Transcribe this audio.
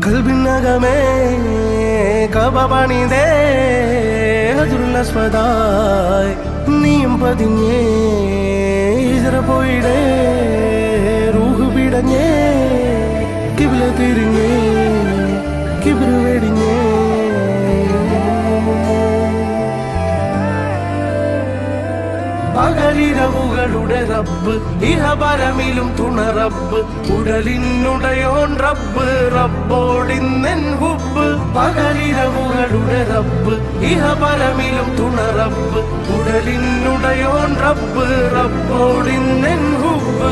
കൽബിനകമേ കബപണിതേ ഹജറുല്ലസ്വദായി നീയും പതിഞ്ഞേ ഹിജ്റ പോയിടേ റൂഹ് പിടഞ്ഞേ കിബ്ല തിരിഞ്ഞേ കിബ്റ് വെടിഞ്ഞേ പകലിരവുകളുടെ റബ്ബ് ഇഹപരമിലും തുണ റബ്ബ് ഉടലിനുടയോൻ റബ്ബ് റബ്ബോടിന്നെൻ ഹുബ്ബ് പകലിരവുകളുടെ റബ്ബ് ഇഹപരമിലും തുണ റബ്ബ് ഉടലിനുടയോൻ റബ്ബ് റബ്ബോടിന്നെൻ ഹുബ്ബ്